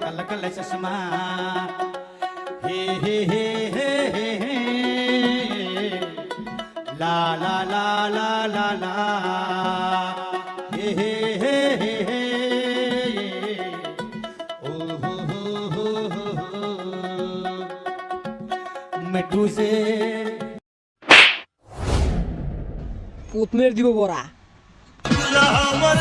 कल कल चश्मा हे हे हे हे हे हे ला ला ला ला ला ला हे हे हे हे हे ओ हो मिठू से পুতমের দিব বড়া আমার